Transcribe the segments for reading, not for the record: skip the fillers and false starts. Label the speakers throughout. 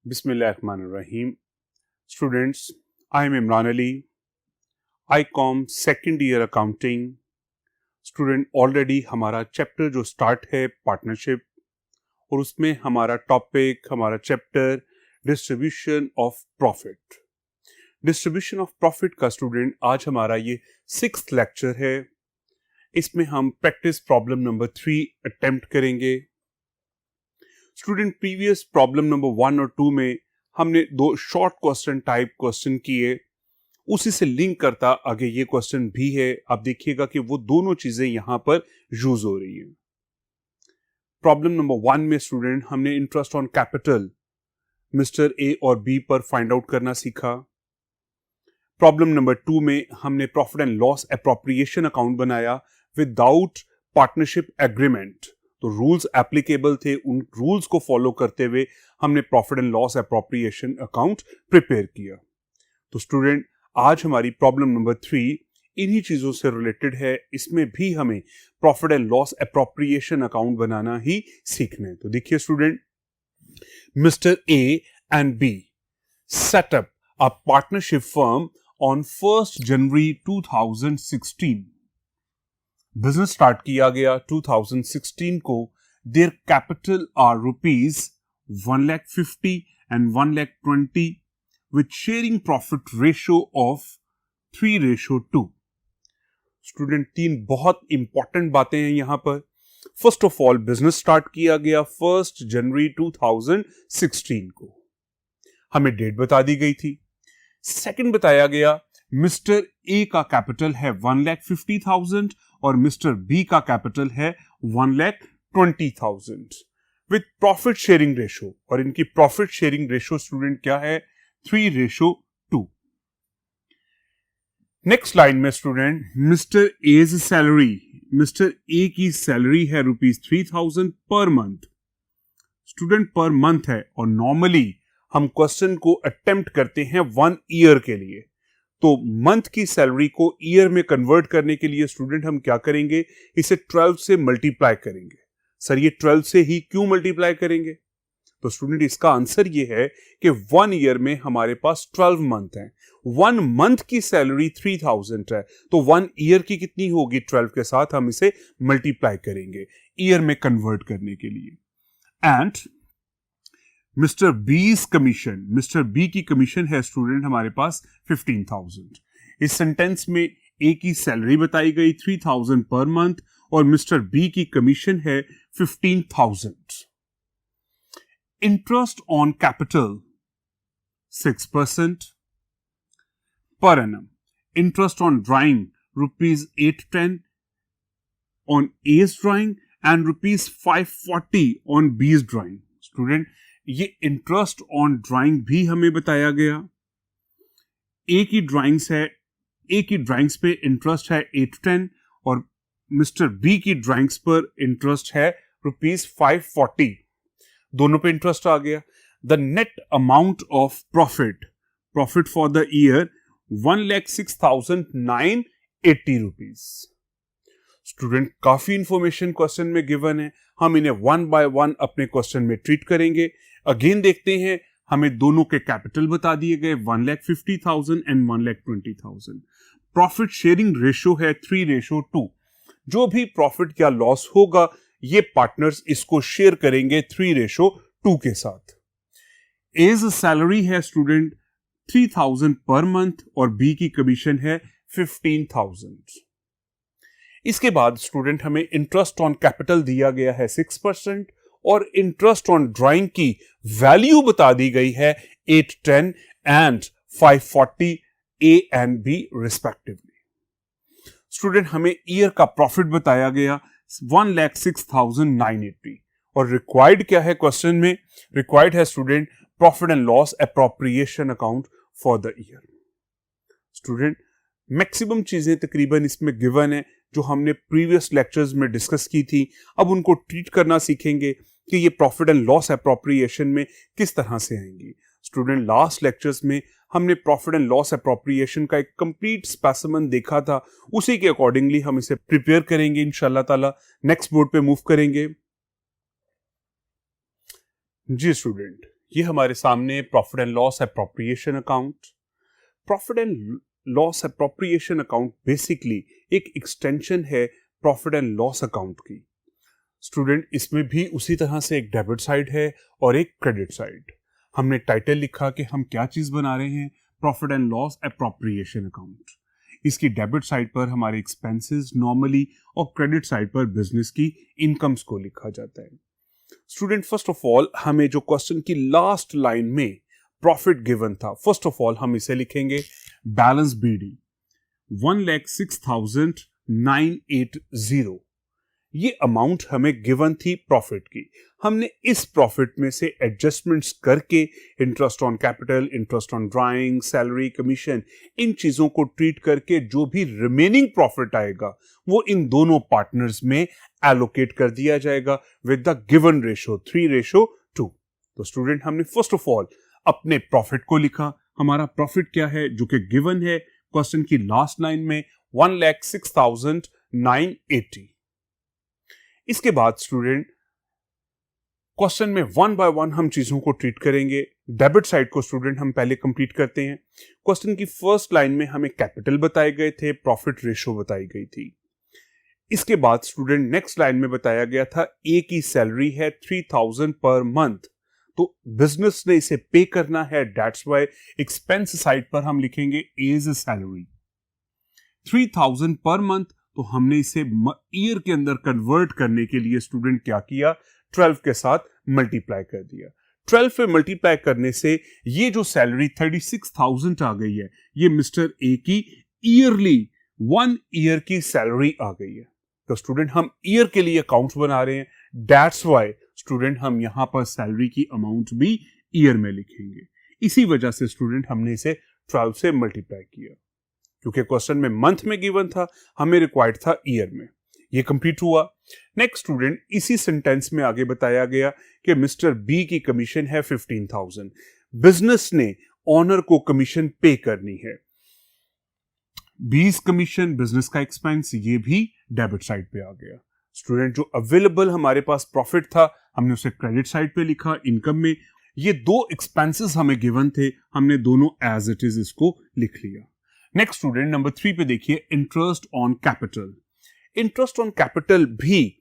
Speaker 1: Bismillahirrahmanirrahim. Students, I am Imran Ali. ICOM second year accounting student. Already हमारा chapter जो start है partnership, और उसमें हमारा टॉपिक, हमारा chapter distribution of profit. Distribution of profit का स्टूडेंट आज हमारा ये 6th लेक्चर है. इसमें हम प्रैक्टिस प्रॉब्लम नंबर 3 अटेम्प्ट करेंगे. स्टूडेंट, प्रीवियस प्रॉब्लम नंबर 1 और 2 में हमने दो शॉर्ट क्वेश्चन टाइप क्वेश्चन किए, उसी से लिंक करता आगे ये क्वेश्चन भी है. आप देखिएगा कि वो दोनों चीजें यहां पर यूज हो रही हैं. प्रॉब्लम नंबर 1 में स्टूडेंट हमने interest on capital mister A और बी पर फाइंड आउट करना सीखा. प्रॉब्लम नंबर 2 में हमने profit and loss appropriation account बनाया विदाउट पार्टनरशिप एग्रीमेंट. तो रूल्स एप्लीकेबल थे, उन रूल्स को फॉलो करते हुए हमने profit and loss appropriation account prepare किया. तो स्टूडेंट, आज हमारी प्रॉब्लम नंबर 3 इन्हीं चीजों से रिलेटेड है. इसमें भी हमें profit and loss appropriation account बनाना ही सीखना है. तो देखिए student, mister A and B set up a partnership firm on 1st January 2016. Business start किया गया 2016 को. Their capital are ₹150,000 and ₹120,000 with sharing profit ratio of 3:2. Student, 3 बहुत इंपॉर्टेंट बातें हैं यहां पर. First of all, business start किया गया 1st January 2016 को. हमें डेट बता दी गई थी. सेकंड बताया गया मिस्टर ए का कैपिटल है 1,50,000 और मिस्टर बी का कैपिटल है 1,20,000 विथ प्रॉफिट शेयरिंग रेशो. और इनकी प्रॉफिट शेयरिंग रेशो स्टूडेंट क्या है? 3:2. नेक्स्ट लाइन में student, mister A's salary, mister A की सैलरी है ₹3,000 per month. Student, per month है, और नॉर्मली हम क्वेश्चन को अटेम्प्ट करते हैं 1 ईयर के लिए. तो मंथ की सैलरी को ईयर में कन्वर्ट करने के लिए स्टूडेंट हम क्या करेंगे? इसे 12 से मल्टीप्लाई करेंगे. सर, ये 12 से ही क्यों मल्टीप्लाई करेंगे? तो स्टूडेंट, इसका आंसर ये है कि 1 ईयर में हमारे पास 12 मंथ हैं. 1 मंथ की सैलरी 3,000 है, तो 1 ईयर की कितनी होगी? 12 के साथ हम इसे मल्टीप्लाई करेंगे ईयर में कन्वर्ट करने के लिए. And mister B's commission, mister B की कमीशन है स्टूडेंट हमारे पास 15,000. इस सेंटेंस में ए की सैलरी बताई गई 3,000 पर मंथ और मिस्टर बी की कमीशन है 15,000. Interest on capital 6% per annum. Interest on drawing ₹810 on A's drawing and ₹540 on B's drawing. Student, ये इंटरेस्ट ऑन ड्राइंग भी हमें बताया गया. ए की ड्राइंग्स पे इंटरेस्ट है 810 और मिस्टर बी की ड्राइंग्स पर इंटरेस्ट है ₹540. दोनों पे इंटरेस्ट आ गया. The net amount of profit for the year ₹1,06,980. Student, काफी इंफॉर्मेशन क्वेश्चन में गिवन है. हम इन्हें 1 by 1 अपने क्वेश्चन में ट्रीट करेंगे. अगेन देखते हैं, हमें दोनों के कैपिटल बता दिए गए 1,50,000 and 1,20,000. प्रॉफिट शेयरिंग रेशो है 3:2. जो भी प्रॉफिट या लॉस होगा ये पार्टनर्स इसको शेयर करेंगे 3:2 के साथ. एज सैलरी है स्टूडेंट 3,000 पर मंथ और बी की कमीशन है 15,000. इसके बाद स्टूडेंट हमें इंटरेस्ट ऑन कैपिटल दिया गया है 6% और इंटरेस्ट ऑन ड्राइंग की वैल्यू बता दी गई है 810 and 540 A and B respectively. Student, हमें ईयर का प्रॉफिट बताया गया 1,06,980 और रिक्वायर्ड क्या है क्वेश्चन में? रिक्वायर्ड है student profit and loss appropriation account for the year. Student, maximum चीजें तकरीबन इसमें गिवन है जो हमने प्रीवियस लेक्चर्स में डिस्कस की थी. अब उनको ट्रीट करना सीखेंगे कि ये प्रॉफिट एंड लॉस एप्रोप्रिएशन में किस तरह से आएंगी. स्टूडेंट, लास्ट लेक्चर्स में हमने प्रॉफिट एंड लॉस एप्रोप्रिएशन का एक कंप्लीट स्पेसिमेन देखा था. उसी के अकॉर्डिंगली हम इसे प्रिपेयर करेंगे इंशाल्लाह ताला. नेक्स्ट बोर्ड पे मूव करेंगे. जी स्टूडेंट, ये हमारे सामने profit and loss appropriation account. Profit and loss appropriation account basically एक एक्सटेंशन है प्रॉफिट एंड लॉस अकाउंट की। स्टूडेंट, इसमें भी उसी तरह से एक डेबिट साइड है और एक क्रेडिट साइड। हमने टाइटल लिखा कि हम क्या चीज बना रहे हैं, profit and loss appropriation account. इसकी डेबिट साइड पर हमारे एक्सपेंसेस नॉर्मली और क्रेडिट साइड पर बिजनेस की इनकम्स को लिखा जाता है। स्टूडेंट, फर्स्ट ऑफ ऑल हमें जो क्वेश्चन की लास्ट लाइन में प्रॉफिट गिवन था, फर्स्ट ऑफ ऑल हम इसे लिखेंगे बैलेंस बीडी 1,06,980। ये अमाउंट हमें गिवन थी प्रॉफिट की। हमने इस प्रॉफिट में से एडजस्टमेंट्स करके interest on capital, interest on drawing, salary, commission, इन चीजों को ट्रीट करके जो भी रिमेनिंग प्रॉफिट आएगा वो इन दोनों पार्टनर्स में एलोकेट कर दिया जाएगा विद द गिवन रेशो 3:2। तो स्टूडेंट, हमने फर्स्ट ऑफ ऑल अपने प्रॉफिट को लिखा। हमारा प्रॉफिट क्या है जो कि गिवन है क्वेश्चन की लास्ट लाइन में 1,06,980। इसके बाद स्टूडेंट क्वेश्चन में वन बाय वन हम चीजों को ट्रीट करेंगे। डेबिट साइड को स्टूडेंट हम पहले कंप्लीट करते हैं। क्वेश्चन की फर्स्ट लाइन में हमें कैपिटल बताए गए थे, प्रॉफिट रेशो बताई गई थी। इसके बाद स्टूडेंट नेक्स्ट लाइन में बताया गया था ए की सैलरी है 3,000 पर मंथ, तो बिजनेस ने इसे पे करना है, दैट्स व्हाई एक्सपेंस साइड पर हम लिखेंगे एज सैलरी 3,000 पर मंथ। तो हमने इसे ईयर के अंदर कन्वर्ट करने के लिए स्टूडेंट क्या किया, 12 के साथ मल्टीप्लाई कर दिया। 12 पे मल्टीप्लाई करने से ये जो सैलरी 36,000 आ गई है, ये मिस्टर ए की ईयरली 1 ईयर की सैलरी आ गई है। तो स्टूडेंट हम ईयर के लिए अकाउंट बना रहे हैं, दैट्स व्हाई स्टूडेंट हम यहां पर सैलरी की अमाउंट भी ईयर में लिखेंगे। इसी वजह से स्टूडेंट हमने इसे 12 से मल्टीप्लाई किया, क्योंकि क्वेश्चन में मंथ में गिवन था, हमें रिक्वायर्ड था ईयर में। ये कंप्लीट हुआ। नेक्स्ट स्टूडेंट, इसी सेंटेंस में आगे बताया गया कि मिस्टर बी की कमीशन है 15,000। बिजनेस ने ऑनर को कमीशन पे करनी है। बीस कमीशन बिजनेस का एक्सपेंस, ये भी डेबिट साइड पे आ गया। स्टूडेंट, जो अवेलेबल हमारे पास प्रॉफिट था हमने उसे क्रेडिट साइड पे लिखा इनकम में। ये दो एक्सपेंसेस हमें गिवन थे, हमने दोनों एज इट इज इसको लिख लिया। नेक्स्ट स्टूडेंट, नंबर 3 पे देखिए, interest on capital. Interest on capital भी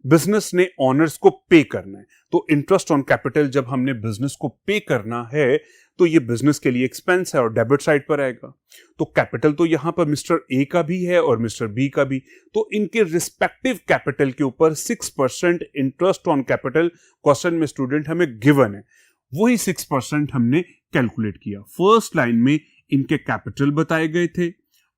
Speaker 1: बिजनेस ने ऑनर्स को पे करना है। तो इंटरेस्ट ऑन कैपिटल जब हमने बिजनेस को पे करना है तो ये बिजनेस के लिए एक्सपेंस है और डेबिट साइड पर आएगा। तो कैपिटल तो यहां पर मिस्टर ए का भी है और मिस्टर बी का भी, तो इनके रिस्पेक्टिव कैपिटल के ऊपर 6% इंटरेस्ट ऑन कैपिटल क्वेश्चन में स्टूडेंट हमें गिवन है, वही 6% हमने कैलकुलेट किया। फर्स्ट लाइन में इनके कैपिटल बताए गए थे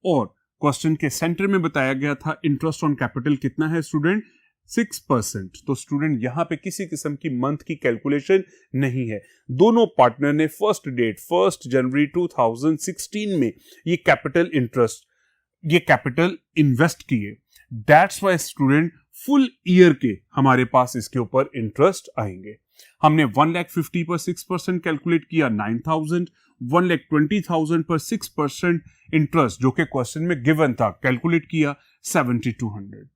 Speaker 1: और क्वेश्चन के सेंटर में बताया गया था इंटरेस्ट ऑन कैपिटल कितना है स्टूडेंट, 6%। तो स्टूडेंट यहां पे किसी किस्म की मंथ की कैलकुलेशन नहीं है। दोनों पार्टनर ने फर्स्ट डेट 1 जनवरी 2016 में ये कैपिटल इन्वेस्ट किए, that's why student full year के हमारे पास इसके ऊपर इंटरेस्ट आएंगे। हमने 1,50,000 पर 6% कैलकुलेट किया 9,000, 1,20,000 पर 6% इंटरेस्ट जो कि क्वेश्चन में गिवन था कैलकुलेट किया 7,200।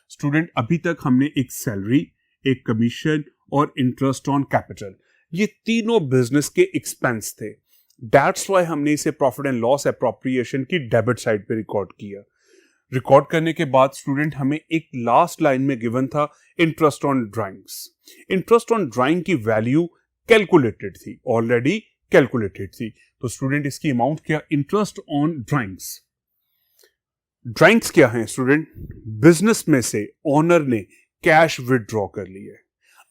Speaker 1: स्टूडेंट, अभी तक हमने एक सैलरी, एक कमीशन और इंटरेस्ट ऑन कैपिटल, ये तीनों बिजनेस के एक्सपेंस थे, दैट्स व्हाई हमने इसे प्रॉफिट एंड लॉस एप्रोप्रिएशन की डेबिट साइड पे रिकॉर्ड किया। रिकॉर्ड करने के बाद स्टूडेंट हमें एक लास्ट लाइन में गिवन था interest on drawings. Interest on drawing की वैल्यू कैलकुलेटेड थी, ऑलरेडी कैलकुलेटेड थी। तो स्टूडेंट इसकी अमाउंट क्या, इंटरेस्ट ऑन ड्राइंग्स। ड्राइंग्स क्या है स्टूडेंट, बिजनेस में से ऑनर ने कैश विदड्रॉ कर लिया है।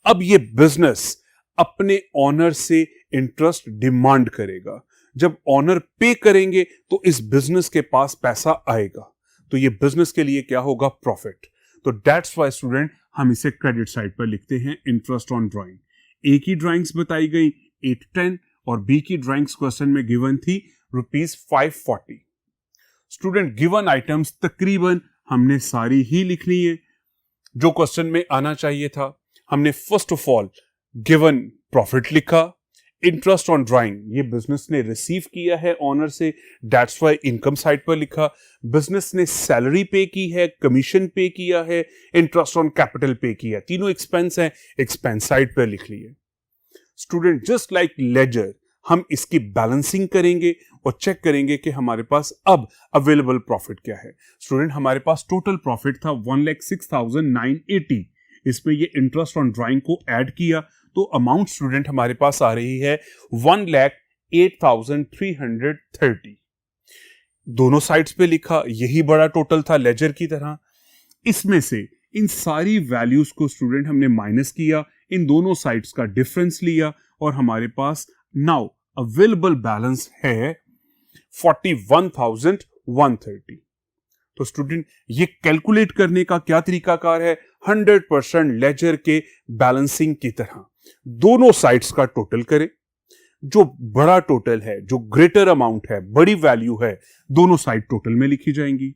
Speaker 1: अब ये बिजनेस अपने ऑनर से इंटरेस्ट डिमांड करेगा। जब ऑनर पे करेंगे तो इस बिजनेस के पास पैसा आएगा, तो ये बिजनेस के लिए क्या होगा, प्रॉफिट। तो दैट्स व्हाई स्टूडेंट हम इसे क्रेडिट साइड पर लिखते हैं इंटरेस्ट ऑन ड्राइंग। ए की ड्राइंग्स बताई गई 810 और बी की ड्राइंग्स क्वेश्चन में गिवन थी ₹540। स्टूडेंट, गिवन आइटम्स तकरीबन हमने सारी ही लिख ली है जो क्वेश्चन में आना चाहिए था। हमने first of all given profit लिखा, इंटरेस्ट ऑन ड्राइंग ये बिजनेस ने रिसीव किया है ऑनर से, दैट्स व्हाई इनकम साइड पर लिखा। बिजनेस ने सैलरी पे की है, कमीशन पे किया है, इंटरेस्ट ऑन कैपिटल पे किया, तीनों एक्सपेंस है, एक्सपेंस साइड पर लिख लिए। स्टूडेंट जस्ट लाइक लेजर हम इसकी बैलेंसिंग करेंगे और चेक करेंगे कि हमारे पास अब अवेलेबल प्रॉफिट क्या है। स्टूडेंट हमारे पास टोटल प्रॉफिट था 1,06,980। इसमें ये इंटरेस्ट ऑन ड्राइंग को ऐड किया तो अमाउंट स्टूडेंट हमारे पास आ रही है 1,08,330। दोनों साइड्स पे लिखा, यही बड़ा टोटल था लेजर की तरह। इसमें से इन सारी वैल्यूज को स्टूडेंट हमने माइनस किया, इन दोनों साइड्स का डिफरेंस लिया और हमारे पास नाउ अवेलेबल बैलेंस है 41,130। तो स्टूडेंट ये कैलकुलेट करने का क्या तरीकाकार है? 100% लेजर के बैलेंसिंग की तरह दोनों साइड्स का टोटल करें। जो बड़ा टोटल है, जो ग्रेटर अमाउंट है, बड़ी वैल्यू है, दोनों साइड टोटल में लिखी जाएंगी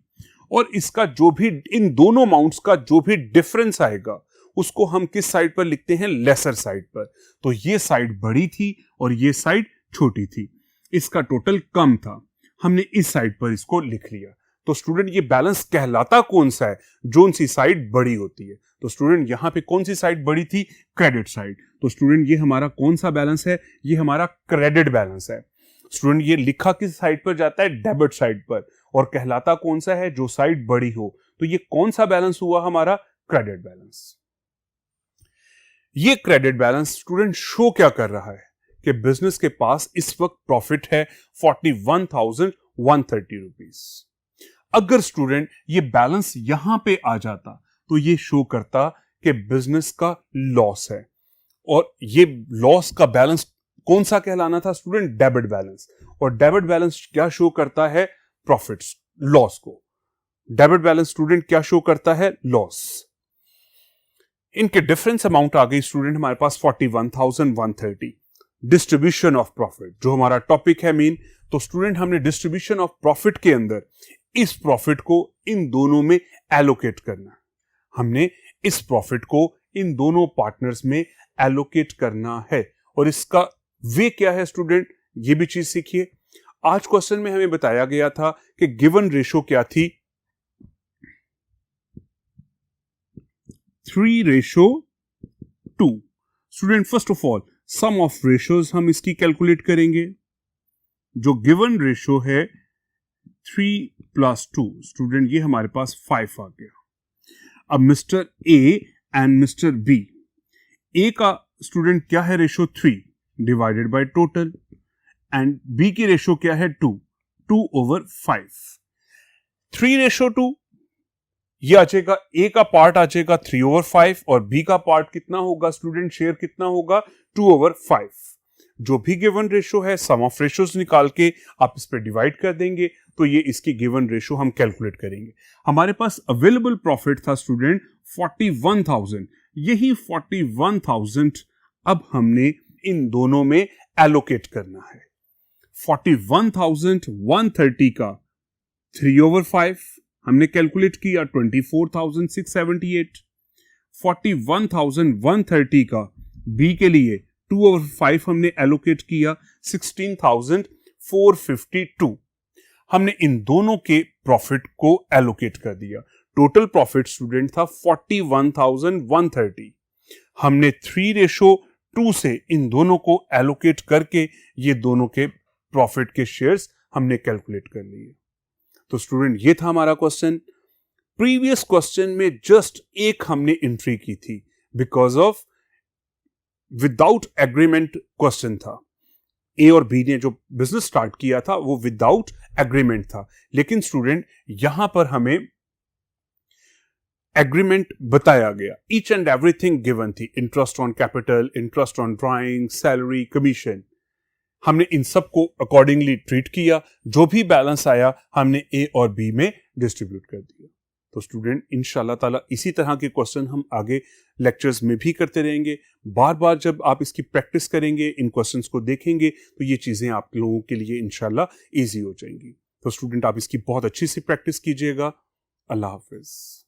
Speaker 1: और इसका जो भी इन दोनों अमाउंट्स का जो भी डिफरेंस आएगा उसको हम किस साइड पर लिखते हैं? लेसर साइड पर। तो ये साइड बड़ी थी और ये साइड छोटी थी, इसका टोटल कम था, हमने इस साइड पर इसको लिख लिया। तो स्टूडेंट ये बैलेंस कहलाता कौन सा है? जोन सी साइड बड़ी होती है। तो स्टूडेंट यहां पे कौन सी साइड बड़ी थी? Credit side. तो स्टूडेंट ये हमारा कौन सा बैलेंस है? ये हमारा क्रेडिट बैलेंस है। स्टूडेंट ये लिखा किस साइड पर जाता है? डेबिट साइड पर। और कहलाता कौन सा है? जो साइड बड़ी हो। तो ये कौन सा बैलेंस हुआ हमारा? Credit balance. ये क्रेडिट बैलेंस स्टूडेंट शो क्या कर रहा है कि बिजनेस के पास इस वक्त प्रॉफिट है 41,130 रुपीस। अगर स्टूडेंट ये बैलेंस यहां पे आ जाता तो ये शो करता कि बिजनेस का लॉस है और ये लॉस का बैलेंस कौन सा कहलाना था स्टूडेंट? Debit balance. और डेबिट बैलेंस क्या शो करता है? प्रॉफिट्स, लॉस को। डेबिट बैलेंस स्टूडेंट क्या शो करता है? लॉस। इनके डिफरेंस अमाउंट आ गई स्टूडेंट हमारे पास 41,130। डिस्ट्रीब्यूशन ऑफ प्रॉफिट जो हमारा टॉपिक है मेन, तो स्टूडेंट हमने डिस्ट्रीब्यूशन ऑफ प्रॉफिट के अंदर इस प्रॉफिट को इन दोनों में एलोकेट करना। हमने इस प्रॉफिट को इन दोनों पार्टनर्स में एलोकेट करना है और इसका वे क्या है स्टूडेंट? ये भी चीज सीखिए। आज क्वेश्चन में हमें बताया गया था कि गिवन रेशो क्या थी? 3:2। Student first of all sum of ratios हम इसकी कैलकुलेट करेंगे। जो गिवन रेशो है 3 + 2, स्टूडेंट ये हमारे पास 5 आ गया। अब mister A and mister B, A का स्टूडेंट क्या है? Ratio 3 divided by total, and B की रेशो क्या है? 2/5। 3:2 ये आ जाएगा, ए का पार्ट आ जाएगा 3/5 और बी का पार्ट कितना होगा स्टूडेंट? शेयर कितना होगा? 2/5। जो भी गिवन रेशो है सम ऑफ रेशोज निकाल के आप इस पे डिवाइड कर देंगे तो ये इसकी गिवन रेशो हम कैलकुलेट करेंगे। हमारे पास अवेलेबल प्रॉफिट था स्टूडेंट 41,000। यही 41,000 अब हमने इन दोनों में एलोकेट करना है। 41,130 का 3/5 हमने कैलकुलेट किया 24,678। 41,130 का बी के लिए 2/5 हमने एलोकेट किया 16,452। हमने इन दोनों के प्रॉफिट को एलोकेट कर दिया। टोटल प्रॉफिट स्टूडेंट था 41,130। हमने 3:2 से इन दोनों को एलोकेट करके ये दोनों के प्रॉफिट के शेयर्स हमने कैलकुलेट कर लिए। तो स्टूडेंट ये था हमारा क्वेश्चन। प्रीवियस क्वेश्चन में जस्ट एक हमने एंट्री की थी because of without agreement question था। ए और बी ने जो बिजनेस स्टार्ट किया था वो विदाउट एग्रीमेंट था, लेकिन स्टूडेंट यहां पर हमें एग्रीमेंट बताया गया। ईच एंड एवरीथिंग गिवन थी, interest on capital, interest on drawing, salary, commission. हमने इन सब को अकॉर्डिंगली ट्रीट किया। जो भी बैलेंस आया हमने ए और बी में डिस्ट्रीब्यूट कर दिया। तो स्टूडेंट इंशाल्लाह ताला इसी तरह के क्वेश्चन हम आगे लेक्चर्स में भी करते रहेंगे। बार बार जब आप इसकी प्रैक्टिस करेंगे, इन क्वेश्चंस को देखेंगे, तो ये चीजें आप लोगों के लिए इंशाल्लाह इजी हो जाएंगी। तो स्टूडेंट आप इसकी बहुत अच्छी सी प्रैक्टिस कीजिएगा। अल्लाह हाफिज।